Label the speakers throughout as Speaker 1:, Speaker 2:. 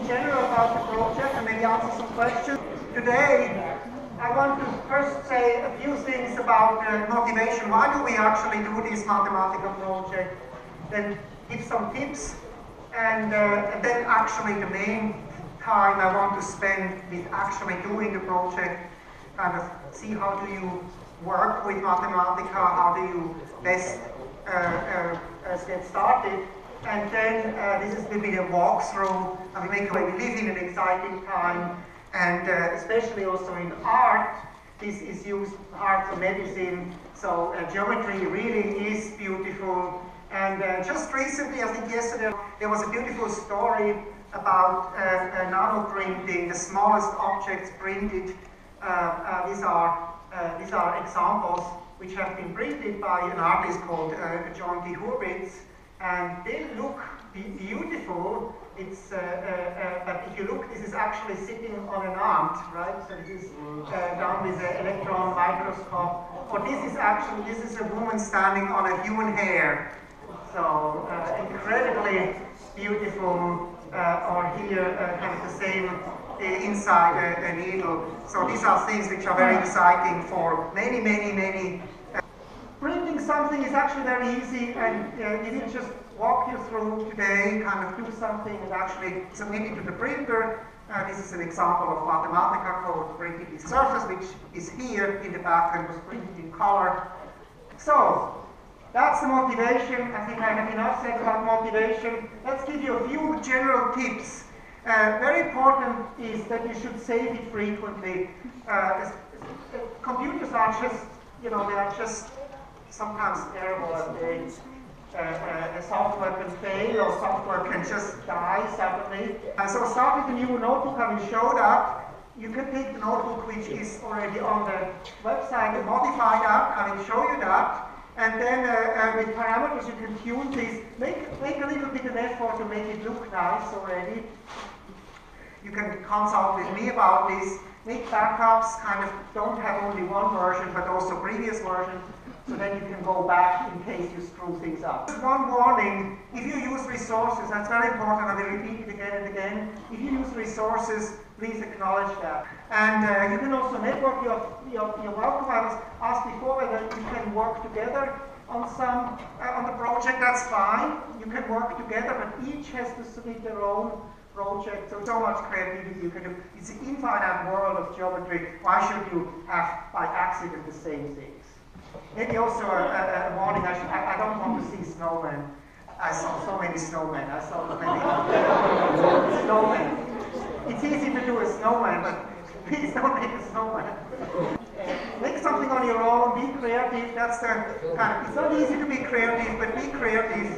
Speaker 1: in general about the project and maybe answer some questions. Today, I want to first say a few things about motivation. Why do we actually do this Mathematica project? Then give some tips, and then actually the main time I want to spend with actually doing the project, kind of see how do you work with Mathematica, how do you best get started. And then this is a bit of a walkthrough, and we live in an exciting time, and especially also in art. This is used art for medicine, so geometry really is beautiful. And just recently, I think yesterday, there was a beautiful story about nano printing, the smallest objects printed. These are examples which have been printed by an artist called John D. Hurwitz. And they look beautiful. It's, but if you look, this is actually sitting on an ant, right? So this is done with an electron microscope. But this is a woman standing on a human hair. So incredibly beautiful. Or here, kind of the same inside a needle. So these are things which are very exciting for many. Printing something is actually very easy, and we will just walk you through today, kind of do something and actually submit it to the printer. This is an example of Mathematica code printing this surface, which is here in the back and was printed in color. So, that's the motivation. I think I have enough said about motivation. Let's give you a few general tips. Very important is that you should save it frequently. Computers are just, they are just sometimes terrible, and the software can fail or software can just die suddenly. So start with a new notebook. I will show that. You can take the notebook which is already on the website and modify that. I will show you that. And then with parameters you can tune this. Make a little bit of effort to make it look nice already. You can consult with me about this. Make backups, kind of don't have only one version but also previous version. So then you can go back in case you screw things up. Just one warning, if you use resources, that's very important, I will repeat it again and again. If you use resources, please acknowledge that. And you can also network, you're welcome. I was asked before whether you can work together on on the project, that's fine. You can work together, but each has to submit their own project. So much creativity you can do. It's an infinite world of geometry. Why should you have by accident the same things? Maybe also a warning, I don't want to see snowmen. I saw so many snowmen. I saw so many snowmen. It's easy to do a snowman, but please don't make a snowman. Make something on your own, be creative. That's the kind of, it's not easy to be creative, but be creative.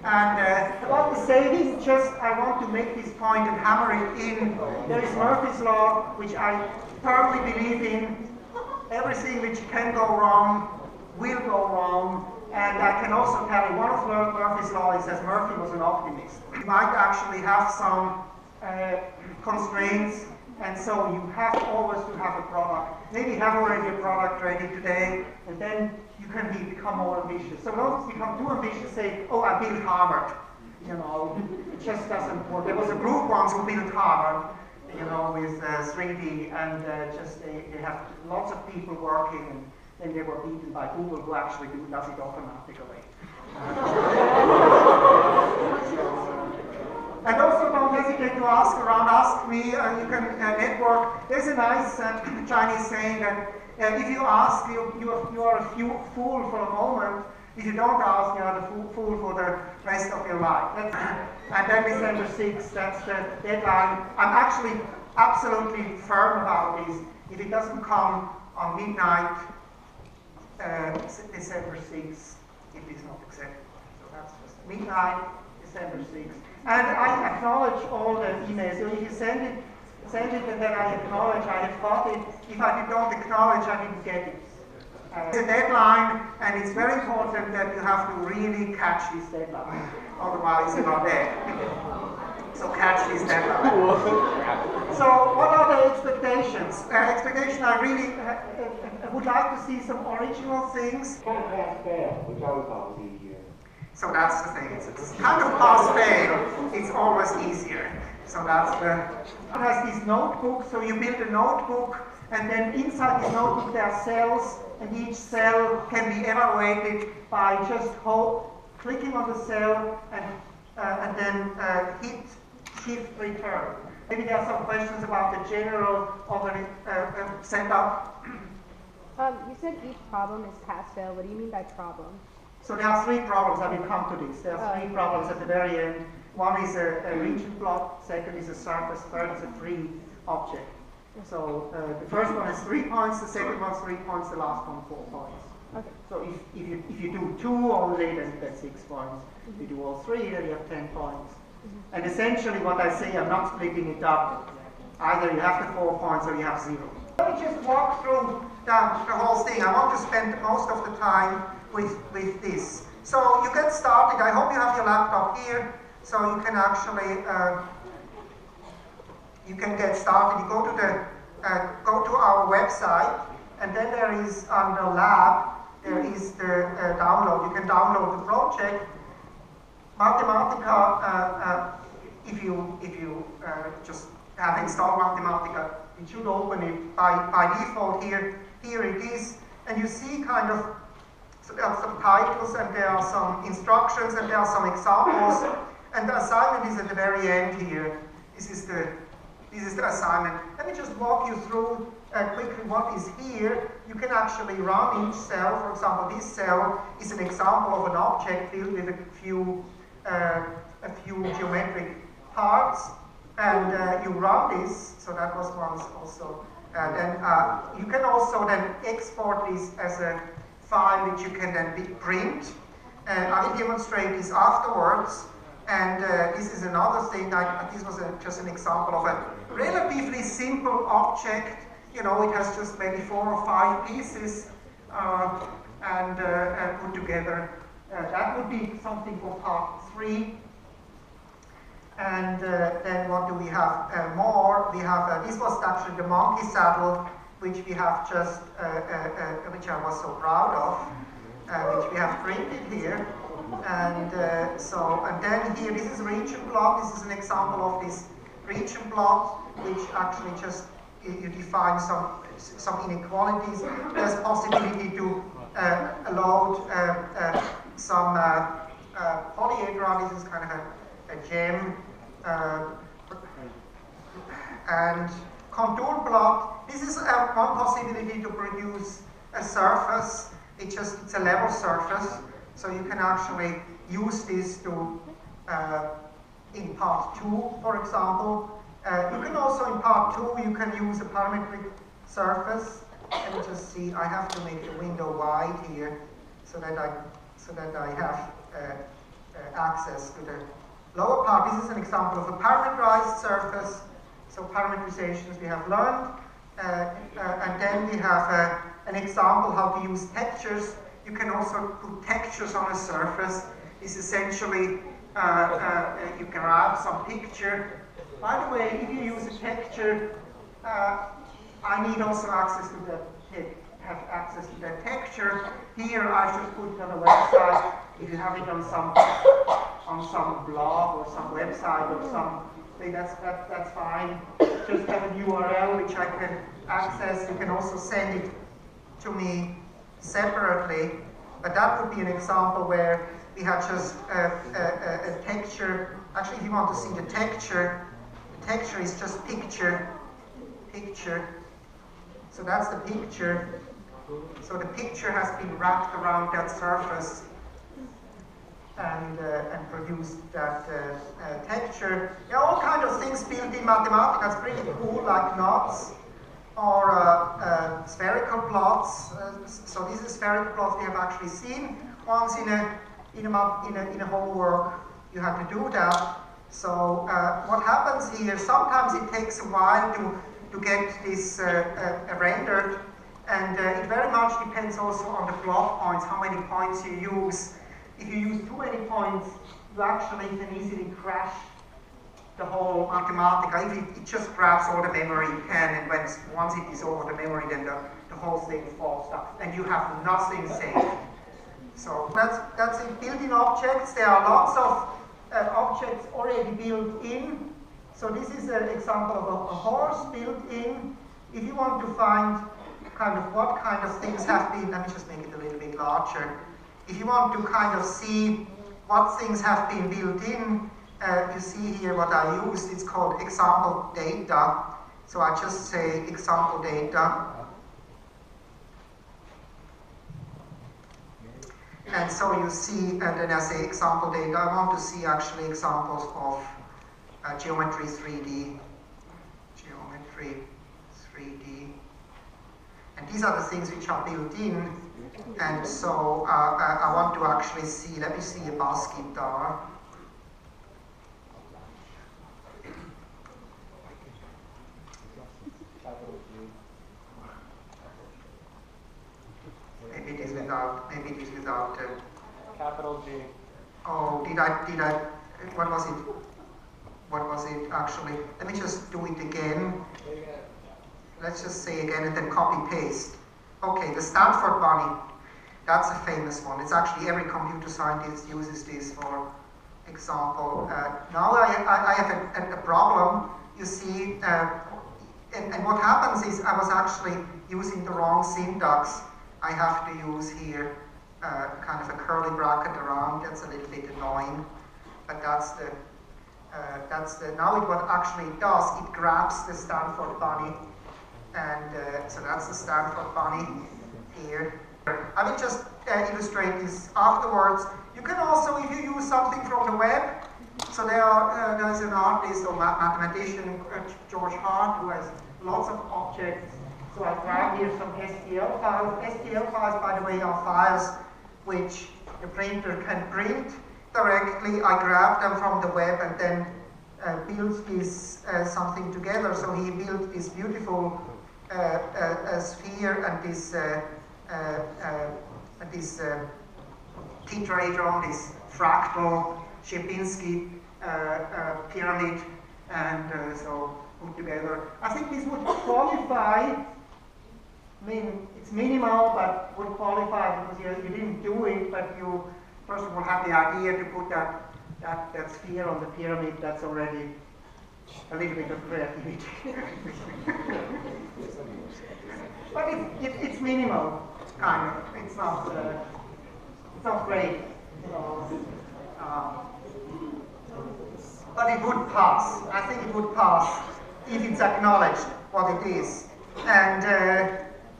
Speaker 1: And about the saving, just I want to make this point and hammer it in. There is Murphy's Law, which I firmly believe in. Everything which can go wrong will go wrong, and I can also tell you one of Murphy's Law is that Murphy was an optimist. You might actually have some constraints, and so you have always to have a product. Maybe you have already a product ready today, and then you can become more ambitious. So don't become too ambitious, say, oh, I built Harvard. It just doesn't work. There was a group once who built Harvard, with 3D, and they have lots of people working, and then they were beaten by Google, who actually does it automatically. And also don't hesitate to ask me, you can network. There's a nice Chinese saying that if you ask, you are a fool for a moment. If you don't ask, you are the fool for the rest of your life. And then December 6th, that's the deadline. I'm actually absolutely firm about this. If it doesn't come on midnight, December 6th, it is not acceptable. So that's just midnight, December 6th. And I acknowledge all the emails. So if you send it and then I acknowledge I have got it. If I don't acknowledge, I didn't get it. It's a deadline, and it's very important that you have to really catch this deadline. Otherwise, you're not there. So catch this deadline. So what are the expectations? I really would like to see some original things.
Speaker 2: Kind of pass-fail, which I would call easier.
Speaker 1: So that's the thing. It's kind of pass-fail. It's always easier. So that's it has this notebook, so you build a notebook, and then inside this notebook there are cells, and each cell can be evaluated by just clicking on the cell and then hit shift return. Maybe there are some questions about the general setup.
Speaker 3: You said each problem is pass-fail. What do you mean by problem?
Speaker 1: So there are three problems. I will come to this. There are three problems at the very end. One is a region plot, second is a surface, third is a free object. So the first one is 3 points, the second one is 3 points, the last one 4 points.
Speaker 3: Okay.
Speaker 1: So if you do 2 only, then that's 6 points. If you do all 3, then you have 10 points. And essentially what I say, I'm not splitting it up. Either you have the 4 points or you have 0. Let me just walk through the whole thing. I want to spend most of the time with this. So you get started. I hope you have your laptop here, so you can actually you can get started. You go to our website, and then there is under lab there is the download. You can download the project. Mathematica. If you just have installed Mathematica, it should open it by default here. Here it is, and you see kind of. So there are some titles, and there are some instructions, and there are some examples, and the assignment is at the very end here. This is the assignment. Let me just walk you through quickly what is here. You can actually run each cell. For example, this cell is an example of an object filled with a few geometric parts, and you run this. So that was once also. Then you can also then export this as a file which you can then print. I will demonstrate this afterwards. And this is another thing. This was just an example of a relatively simple object. You know, it has just maybe 4 or 5 pieces and put together. That would be something for part 3. And then what do we have more? We have, this was actually the monkey saddle, which we have just, which I was so proud of, which we have printed here. And and then here, this is region plot. This is an example of this region plot, which actually just, you define some inequalities. There's possibility to load some polyhedra. This is kind of a gem. And contour plot. This is one possibility to produce a surface. It's a level surface, so you can actually use this to in part 2, for example. You can also in part 2 you can use a parametric surface. Let me just see. I have to make the window wide here so that I have access to the lower part. This is an example of a parameterized surface. So parameterizations we have learned. And then we have an example how to use textures. You can also put textures on a surface. It's essentially, you grab some picture. By the way, if you use a texture, I need also access to the texture. Here I should put it on a website. If you have it on some blog or some website or something, that's fine. Just have a URL which I can access. You can also send it to me separately, but that would be an example where we have just a texture. Actually, if you want to see the texture is just picture. So that's the picture. So the picture has been wrapped around that surface and produced that texture. There are all kinds of things built in Mathematica. That's pretty cool, like knots or spherical plots. So these are spherical plots we have actually seen once in a homework. You have to do that. So what happens here? Sometimes it takes a while to get this rendered, and it very much depends also on the plot points, how many points you use. If you use too many points, you actually can easily crash the whole Mathematica. If it just grabs all the memory it can, and once it is over the memory, then the whole thing falls down, and you have nothing saved. So that's in built-in objects. There are lots of objects already built in. So this is an example of a horse built in. If you want to find kind of what kind of things have been, let me just make it a little bit larger. If you want to kind of see what things have been built in, you see here what I used. It's called example data. So I just say example data. And so you see, and then I say example data. I want to see actually examples of geometry 3D. Geometry 3D. And these are the things which are built in. And so I want to actually see, let me see a bass guitar. Maybe it is without
Speaker 2: Capital G.
Speaker 1: Oh, what was it actually? Let me just do it again. Let's just say again and then copy paste. Okay, the Stanford bunny. That's a famous one. It's actually every computer scientist uses this for example. Now I have a problem, you see, and what happens is I was actually using the wrong syntax. I have to use here kind of a curly bracket around. That's a little bit annoying, but that's the now what actually it does, it grabs the Stanford bunny, and so that's the Stanford bunny here. I will just illustrate this afterwards. You can also, if you use something from the web, so there's an artist or mathematician, George Hart, who has lots of objects. So I grab here some STL files. STL files, by the way, are files which the printer can print directly. I grab them from the web and then build this something together. So he built this beautiful sphere and this tetrahedron, this fractal Sierpinski pyramid, and so put together. I think this would qualify. I mean, it's minimal, but would qualify because you didn't do it, but you first of all had the idea to put that sphere on the pyramid. That's already a little bit of creativity. But it's minimal, kind of. It's not great. But it would pass. I think it would pass if it's acknowledged what it is. And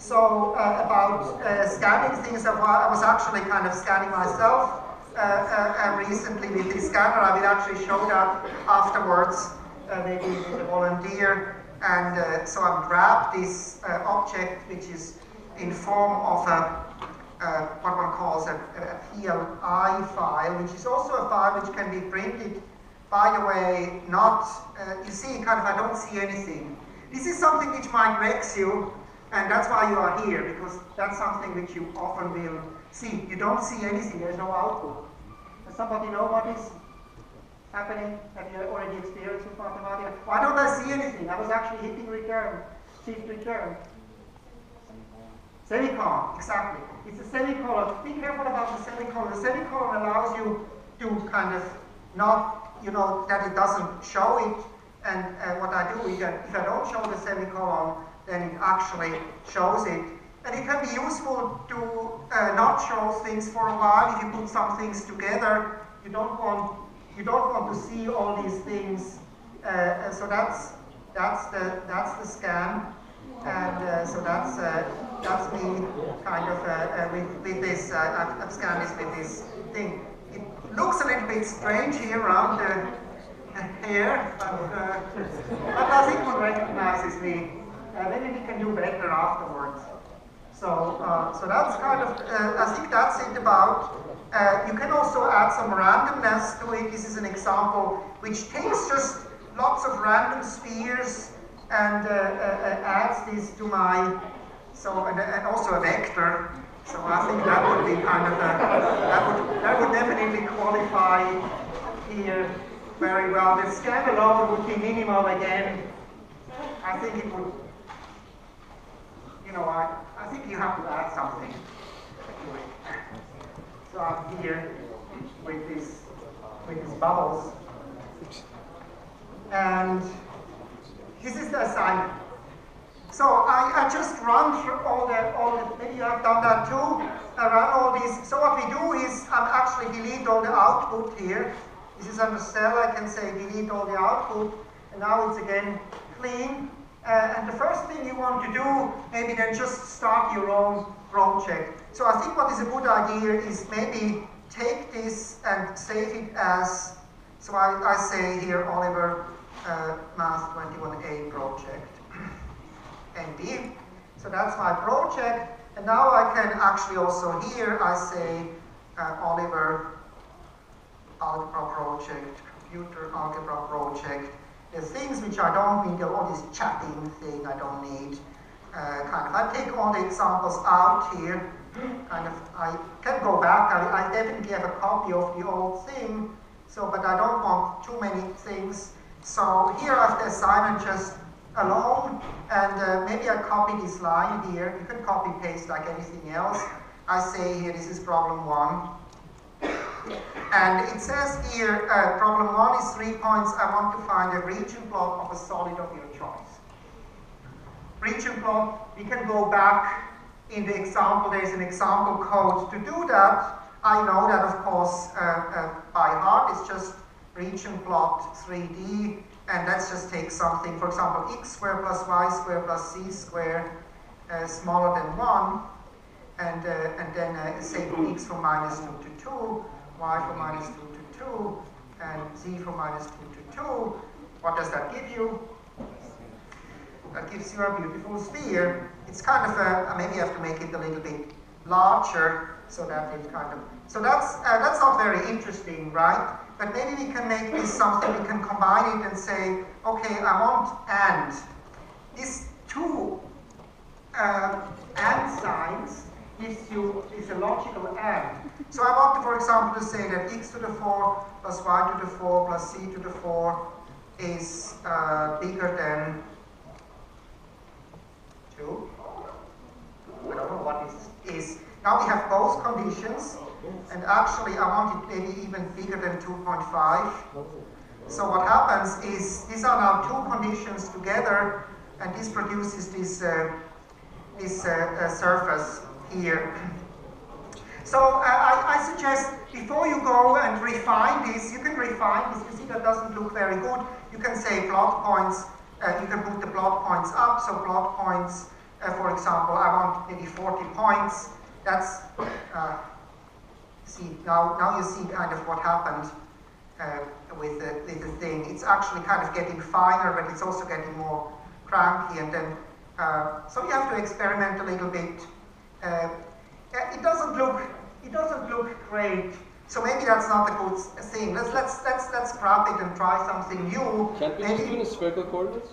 Speaker 1: so about scanning things, I was actually kind of scanning myself recently with this scanner. I will actually show that afterwards, maybe with a volunteer. And so I grabbed this object, which is in form of what one calls a PLI file, which is also a file which can be printed. By the way, not, you see, kind of, I don't see anything. This is something which might vex you, and that's why you are here, because that's something which you often will see. You don't see anything, there's no output. Does somebody know what is happening? Have you already experienced with Mathematica? Why don't I see anything? I was actually hitting return, shift return. Semicolon, exactly. It's a semicolon. Be careful about the semicolon. The semicolon allows you to kind of not, that it doesn't show it. And what I do is that if I don't show the semicolon, then it actually shows it. And it can be useful to not show things for a while. If you put some things together, you don't want to see all these things. So that's the scan. And so that's me kind of with this. I've scanned this with this thing. It looks a little bit strange here around the hair, but I think one recognizes me. Maybe we can do better afterwards. So that's kind of, I think that's it about. You can also add some randomness to it. This is an example which takes just lots of random spheres and adds this to my, and also a vector. So I think that would be kind of that would definitely qualify here very well. The scan alone would be minimal again. I think it would, I think you have to add something to it. So I'm here with these bubbles. And this is the assignment. So I just run through all the, maybe you have done that too. I run all these. So what we do is actually delete all the output here. This is under cell, I can say delete all the output. And now it's again clean. And the first thing you want to do, maybe then just start your own project. So I think what is a good idea is maybe take this and save it as, so I say here Oliver Math 21A project. NB. So that's my project. And now I can actually also here, I say Oliver Algebra project, computer algebra project. The things which I don't need, all this chatting thing I don't need. I take all the examples out here. I can go back. I definitely have a copy of the old thing. So, but I don't want too many things. So here I have the assignment just alone, and maybe I copy this line here. You can copy paste like anything else. I say here this is problem 1. And it says here, problem 1 is 3 points. I want to find a region plot of a solid of your choice. Region plot, we can go back in the example. There's an example code to do that. I know that, of course, by heart. It's just region plot 3D. And let's just take something, for example, x squared plus y squared plus z squared smaller than 1. And then say from x from minus 2 to 2. Y from minus 2 to 2, and z from minus 2 to 2. What does that give you? That gives you a beautiful sphere. It's kind of a, maybe you have to make it a little bit larger, so that it kind of, so that's not very interesting, right? But maybe we can make this something, we can combine it and say, okay, I want and. These two and signs gives you, is a logical and. So I want to, for example, to say that x to the 4 plus y to the 4 plus z to the 4 is bigger than 2. I don't know what this is. Now we have both conditions, and actually I want it maybe even bigger than 2.5. So what happens is, these are now two conditions together, and this produces this, surface here. So I suggest, before you go and refine this, you can refine this. You see that doesn't look very good. You can say plot points, you can put the plot points up. So plot points, for example, I want maybe 40 points. That's, see, now you see kind of what happened with the thing. It's actually kind of getting finer, but it's also getting more cranky. And then, so you have to experiment a little bit. It doesn't look great, so maybe that's not a good thing. Let's scrap it and try something new.
Speaker 4: Can't we just do it in spherical coordinates?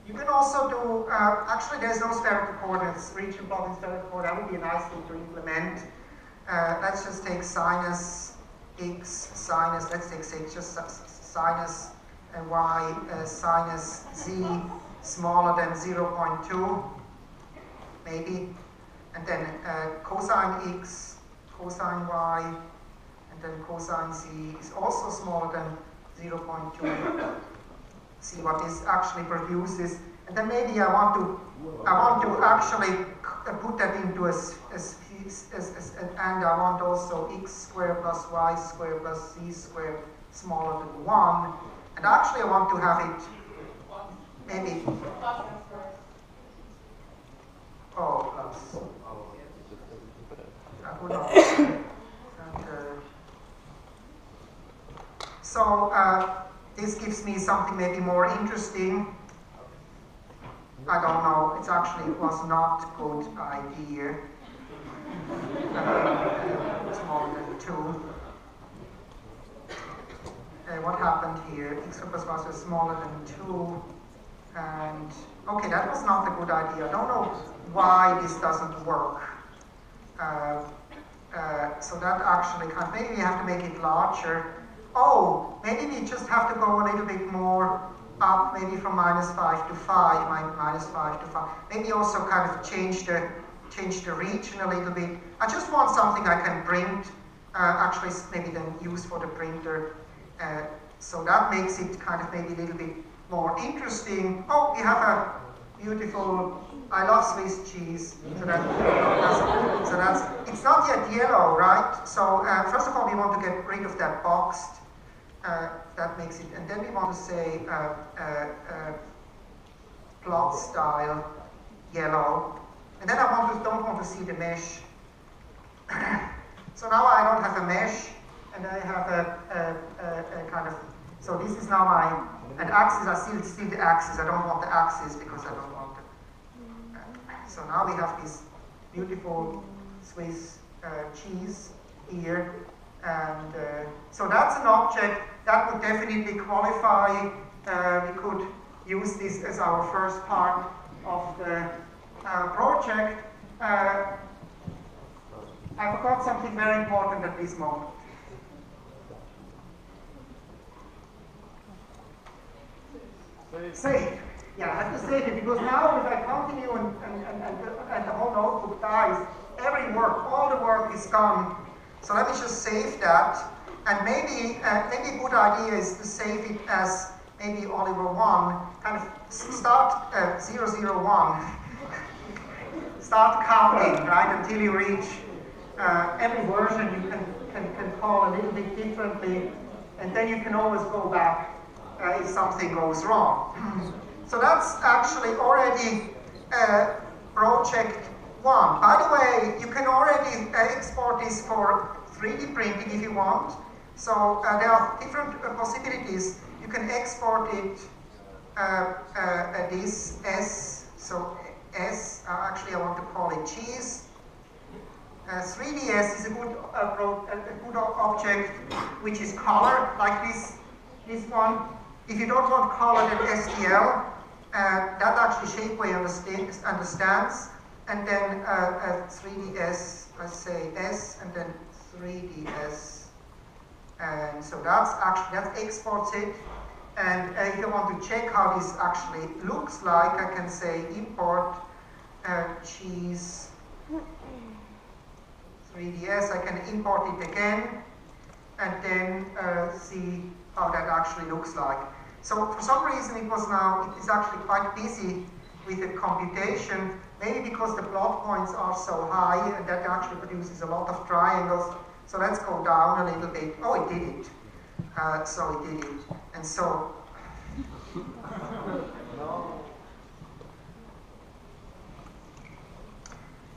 Speaker 1: You can also do, actually there's no spherical coordinates, region plot in spherical coordinates. That would be a nice thing to implement. Let's just take sinus x, sinus, let's take just sinus y, sinus z smaller than 0.2, maybe. And then cosine x, cosine y, and then cosine z is also smaller than 0.2. See what this actually produces. And then maybe I want to actually put that into and I want also x squared plus y squared plus z squared smaller than 1. And actually I want to have it maybe plus. That would not be. So this gives me something maybe more interesting. I don't know. It actually was not a good idea. Smaller than 2. What happened here? X plus y was smaller than 2. And okay, that was not a good idea. I don't know why this doesn't work. So that actually maybe we have to make it larger. Oh, maybe we just have to go a little bit more up, maybe from -5 to 5, -5 to 5. Maybe also kind of change the region a little bit. I just want something I can print, actually maybe then use for the printer. So that makes it kind of maybe a little bit more interesting. Oh, we have a beautiful, I love Swiss cheese. So that's, it's not yet yellow, right? So first of all, we want to get rid of that boxed. That makes it, and then we want to say plot style yellow. And then I don't want to see the mesh. So now I don't have a mesh, and I have a kind of, so this is now my, and axis, I still the axis. I don't want the axis because I don't want it. So now we have this beautiful Swiss cheese here. And so that's an object that would definitely qualify. We could use this as our first part of the project. I forgot something very important at this moment. Save. Yeah, I have to save it because now if I continue and the whole notebook dies, every work, all the work is gone. So let me just save that. And maybe a good idea is to save it as maybe Oliver 1, kind of start 001. Start counting, right, until you reach every version you can call a little bit differently, and then you can always go back if something goes wrong. So that's actually already project 1. By the way, you can already export this for 3D printing if you want. So there are different possibilities. You can export it this S, so S, actually I want to call it cheese. 3ds is a good object which is color, like this one. If you don't want color, then STL. That actually Shapeway understands. And then 3ds, let's say S, and then 3ds. And so that exports it. And if you want to check how this actually looks like, I can say import cheese 3ds. I can import it again and then see how that actually looks like. So for some reason it is actually quite busy with the computation, maybe because the plot points are so high and that actually produces a lot of triangles. So let's go down a little bit. Oh, it did it. So it did it. And so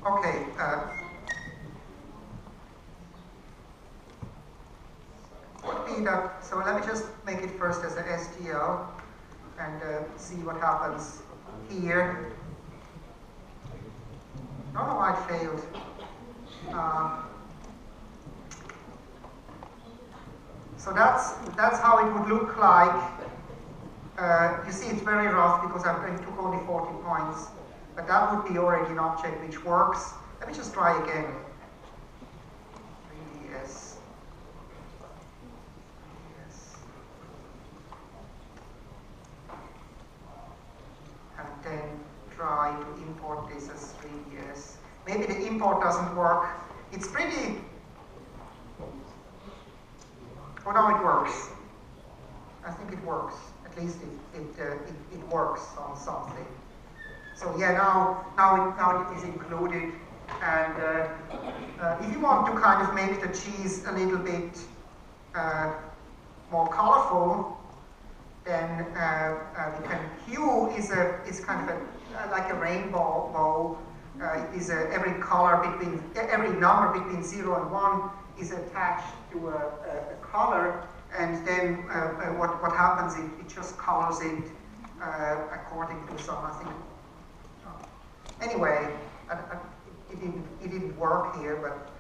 Speaker 1: okay. Would be that. So let me just make it first as an STL and see what happens here. I don't know why it failed. So that's how it would look like. You see, it's very rough because I took only 40 points, but that would be already an object which works. Let me just try again. 3ds. And then try to import this as 3ds. Maybe the import doesn't work. It's pretty. Oh no, it works. I think it works. At least it works on something. So yeah, now it is included. And if you want to kind of make the cheese a little bit more colorful, then we can. Hue is kind of like a rainbow bow. It is every number between 0 and 1 is attached to a color, and then what happens, it just colors it according to some, I think. Anyway, it didn't work here, but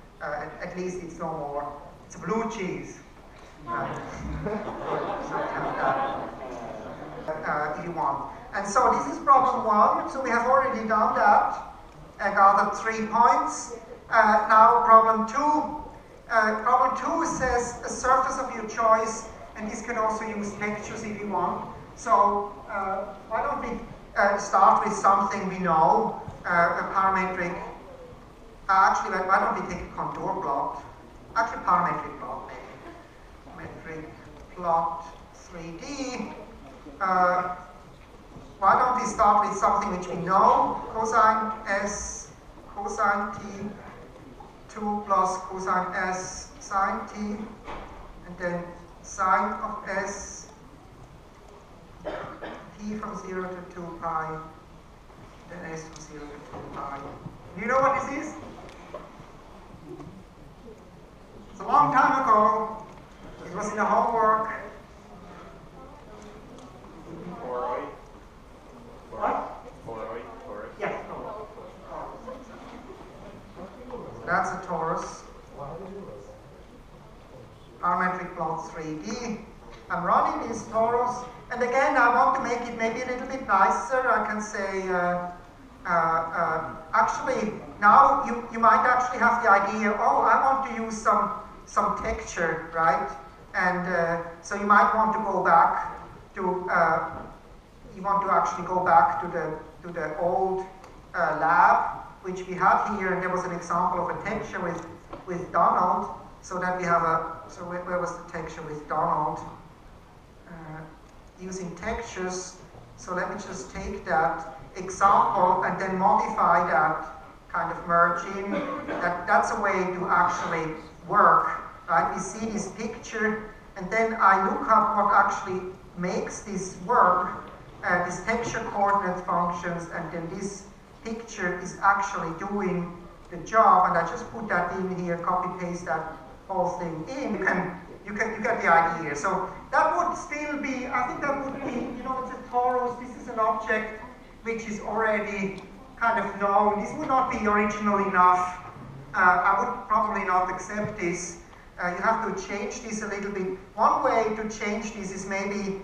Speaker 1: at least it's no more. It's a blue cheese. If you want. And so this is problem 1. So we have already done that. I gathered 3 points. Now problem 2. Problem 2 says a surface of your choice, and this can also use textures if you want. So why don't we start with something we know, a parametric. Actually, why don't we take a contour plot? Actually, parametric plot maybe. Metric plot 3D. why don't we start with something which we know? Cosine S, cosine t, 2 plus cosine S sine t, and then sine of S, t from 0 to 2 pi, then S from 0 to 2 pi. Do you know what this is? It's a long time ago. It was in the homework.
Speaker 2: Toroid.
Speaker 1: What?
Speaker 2: Toroid.
Speaker 1: Yes. That's a torus. Parametric plot 3D. I'm running this torus, and again I want to make it maybe a little bit nicer. I can say, actually, now you might actually have the idea, oh, I want to use some texture, right? And so you might want to go back to, actually go back to the old lab, which we have here, and there was an example of a texture with Donald, so that we have so where was the texture with Donald? Using textures, so let me just take that example and then modify that, kind of merge in. That's a way to actually work, right? We see this picture, and then I look up what actually makes this work, these texture coordinate functions, and then this picture is actually doing the job, and I just put that in here, copy paste that whole thing in. You get the idea. So that would still be, I think that would be, it's a torus. This is an object which is already kind of known. This would not be original enough. I would probably not accept this. You have to change this a little bit. One way to change this is maybe,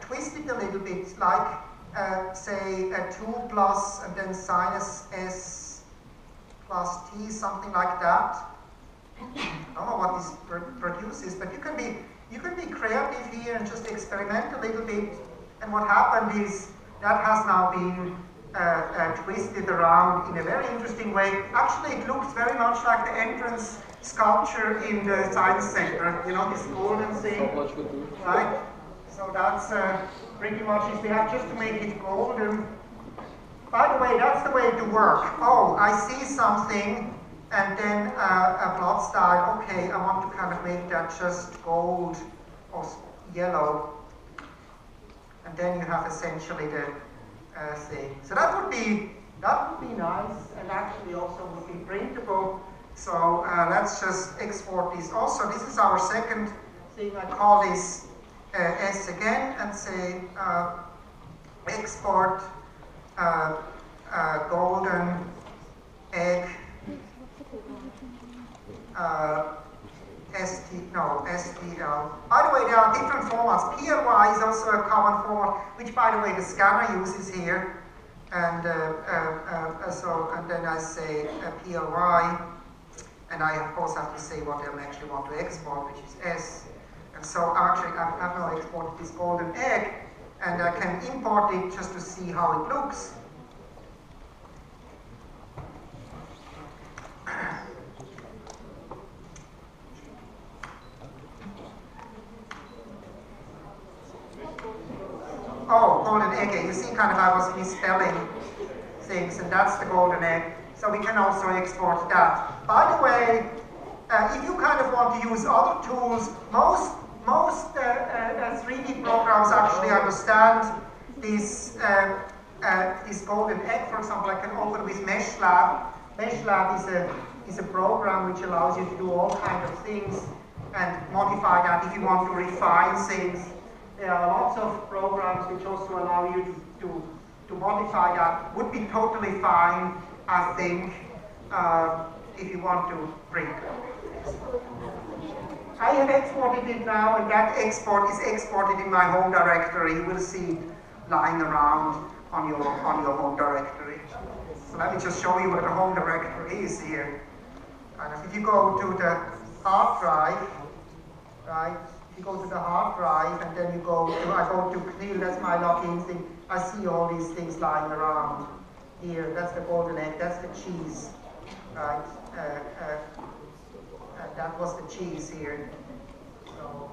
Speaker 1: twist it a little bit, like say a 2 plus and then sinus S plus t, something like that. I don't know what this produces, but you can be creative here and just experiment a little bit. And what happened is that has now been twisted around in a very interesting way. Actually, it looks very much like the entrance sculpture in the science center. This golden thing, right? So that's pretty much it. We have just to make it golden. By the way, that's the way to work. Oh, I see something. And then a plot style, okay, I want to kind of make that just gold or yellow. And then you have essentially the thing. So that would be nice, and actually also would be printable. So let's just export this. Also, this is our second thing. I call this S again and say export golden egg. STL. By the way, there are different formats. PLY is also a common format, which, by the way, the scanner uses here. And and then I say PLY, and I of course have to say what I actually want to export, which is S. And so actually, I've now exported this golden egg, and I can import it just to see how it looks. Oh, golden egg. You see, kind of I was misspelling things, and that's the golden egg. So we can also export that. By the way, if you kind of want to use other tools, most 3D programs actually understand this this golden egg. For example, I can open with MeshLab. MeshLab is a program which allows you to do all kinds of things and modify that if you want to refine things. There are lots of programs which also allow you to modify that. Would be totally fine, I think, if you want to print. I have exported it now, and that export is exported in my home directory. You will see it lying around on your home directory. So let me just show you where the home directory is here. And if you go to the hard drive, right? You go to the hard drive, and then I go to CNIL, that's my login thing. I see all these things lying around here. That's the golden egg, that's the cheese, right? That was the cheese here. So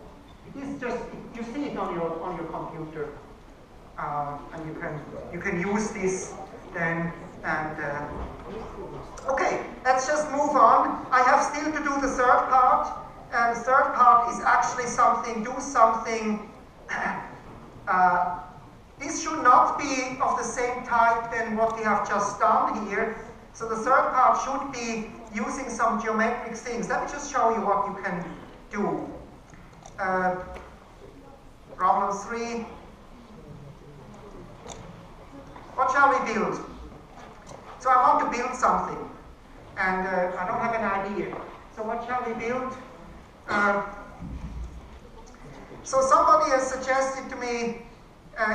Speaker 1: This just, you see it on your computer, and you can use this then. And okay, let's just move on. I have still to do the third part, and the third part is actually something. Do something. This should not be of the same type than what we have just done here. So the third part should be using some geometric things. Let me just show you what you can do. Problem 3. What shall we build? So I want to build something, and I don't have an idea. So what shall we build? So somebody has suggested to me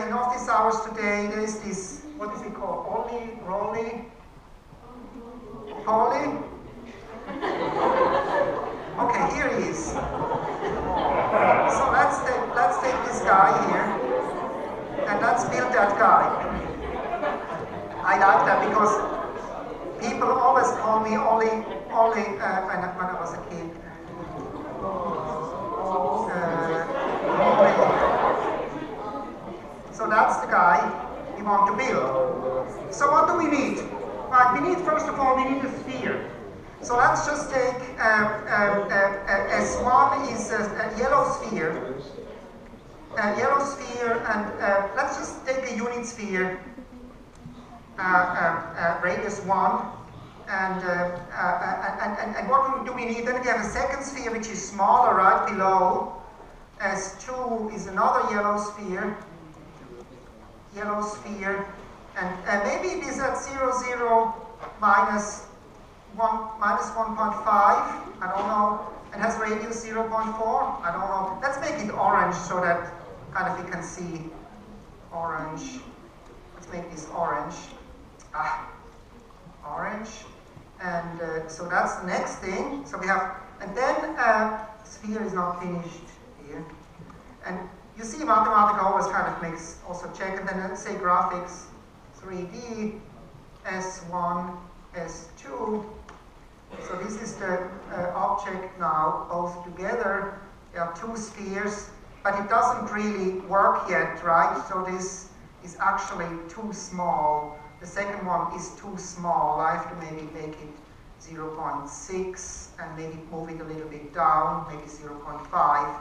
Speaker 1: in office hours today, there is this, what is it called? Rolly? Okay, here he is. So let's take this guy here, and let's build that guy. I like that because people always call me Ollie when I was a kid. So that's the guy we want to build. So what do we need? Right, we need, first of all, we need a sphere. So let's just take S1 is a yellow sphere. And let's just take a unit sphere, radius 1. And what do we need? Then we have a second sphere which is smaller right below. S2 is another yellow sphere, and maybe it is at 0, 0, minus 1.5, I don't know. It has radius 0.4, I don't know. Let's make it orange so that kind of you can see orange. Let's make this orange. Orange. And so that's the next thing. So we have, and then sphere is not finished here. And you see Mathematica always kind of makes also check, and then let's say graphics 3D, S1, S2. So this is the object now, both together. There are two spheres, but it doesn't really work yet, right? So this is actually too small. The second one is too small. I have to maybe make it 0.6 and maybe move it a little bit down, maybe 0.5.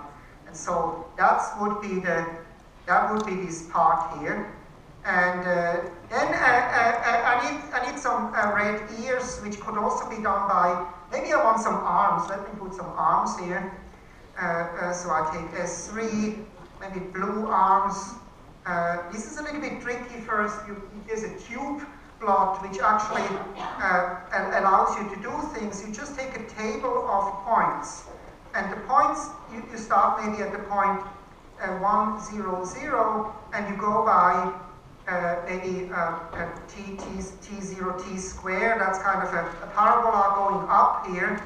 Speaker 1: And so that would be this part here. And then I need some red ears, which could also be done by, maybe I want some arms. Let me put some arms here. So I take S3, maybe blue arms. This is a little bit tricky first. There's a cube plot which actually allows you to do things. You just take a table of points. And the points, you start maybe at the point 1, 0, 0, and you go by maybe t0, t squared. That's kind of a parabola going up here.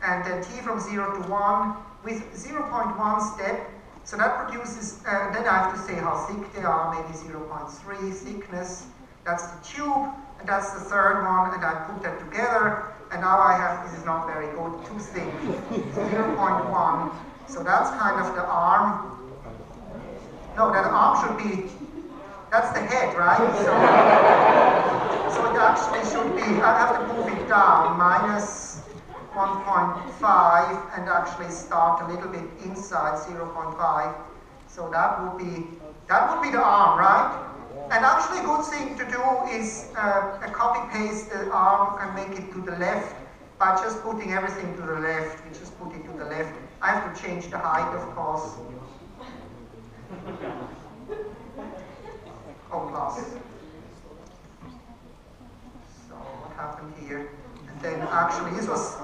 Speaker 1: And then t from 0 to 1 with 0.1 step. So that produces, then I have to say how thick they are, maybe 0.3 thickness. That's the tube, and that's the third one, and I put that together, and now I have, this is not very good, too thick, 0.1. So that's kind of the arm. No, that arm should be, that's the head, right? So it actually should be, I have to move it down, minus 1.5, and actually start a little bit inside 0.5. So that would be the arm, right? And actually a good thing to do is copy-paste the arm and make it to the left by just putting everything to the left. You just put it to the left. I have to change the height, of course. Oh, plus. So what happened here? And then actually this was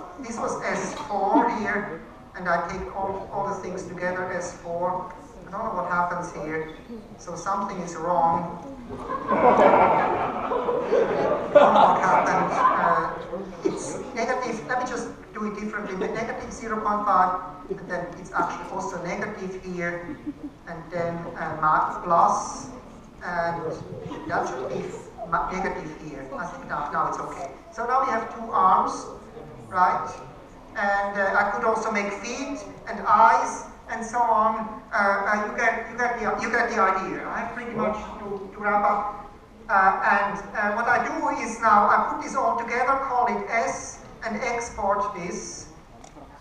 Speaker 1: S4 here, and I take all the things together, S4. I don't know what happens here. So something is wrong. I don't know what happened. It's negative. Let me just do it differently. Negative 0.5, and then it's actually also negative here, and then plus, and that should be negative here. I think now it's okay. So now we have two arms, right? And I could also make feet and eyes. and so on. You get the idea. I have pretty much to wrap up. What I do is now I put this all together, call it S, and export this.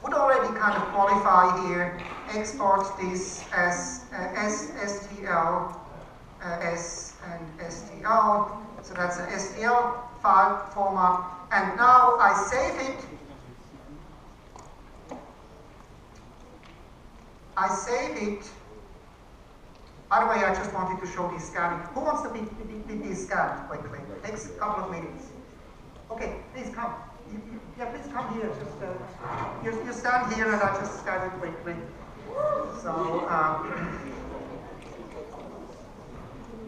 Speaker 1: Would already kind of qualify here. Export this as STL, S and STL. So that's an STL file format. And now I save it. I save it. By the way, I just wanted to show this scanning. Who wants to be this scanned quickly? It takes a couple of minutes. Okay, please come. Yeah, please come here. Just you stand here and I just scan it quickly. So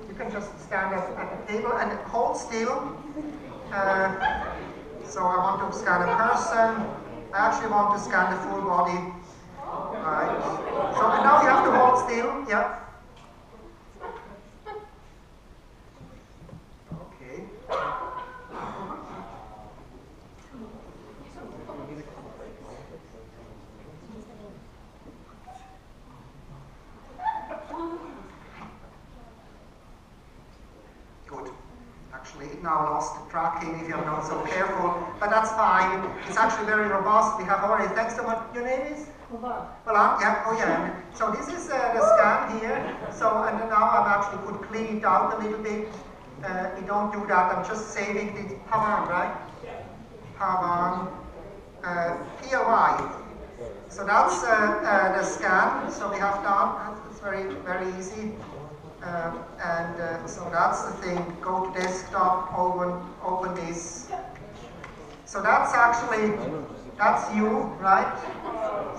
Speaker 1: you can just stand at the table and hold still. So I want to scan a person. I actually want to scan the full body. Right. So now you have to hold still. Yeah. Okay. Good. Actually, it now lost the tracking if you're not so careful, but that's fine. It's actually very robust. We have already. Thanks so much. Your name is? Well, yeah, oh yeah. So this is the scan here. So, and now I'm actually could clean it out a little bit. We don't do that. I'm just saving the Havan, right? Havan, POI. So that's the scan. So we have done. It's very, very easy. So that's the thing. Go to desktop. Open this. So that's actually. That's you, right?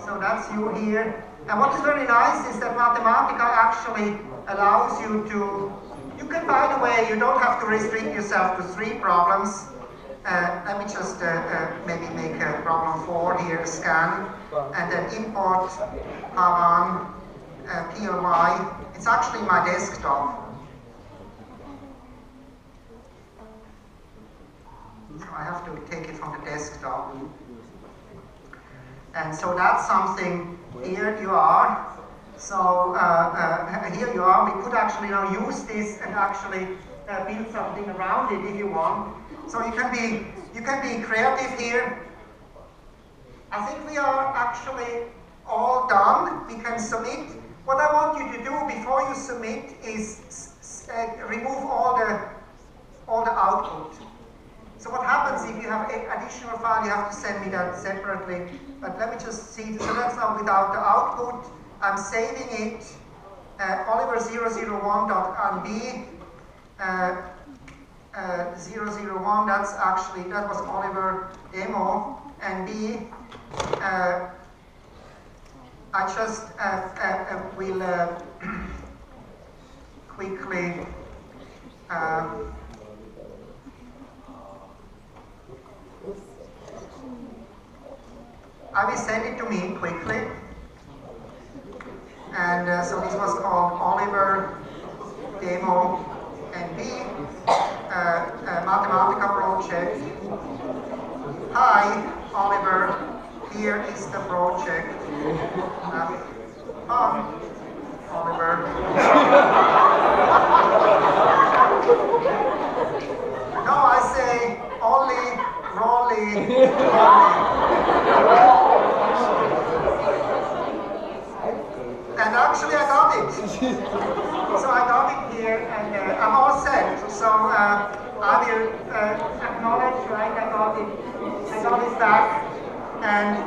Speaker 1: So that's you here. And what is very nice is that Mathematica actually allows you to, you can, by the way, you don't have to restrict yourself to 3 problems. Let me just maybe make a problem 4 here, scan, and then import Havan, POI. It's actually my desktop. So I have to take it from the desktop. And so that's something, here you are. So here you are. We could actually now use this and actually build something around it if you want. So you can be creative here. I think we are actually all done. We can submit. What I want you to do before you submit is remove all the output. So what happens if you have additional file, you have to send me that separately. But let me just see, so that's now without the output. I'm saving it, Oliver001.nb, 001, that's actually, that was Oliver demo, nb. I just will quickly, I will send it to me quickly. And so this was called Oliver Demo NB, Mathematica project. Hi, Oliver, here is the project. Oliver. No, I say only, Rolly, And actually I got it. So I got it here and I'm all set. So I will acknowledge, right, I got it back. And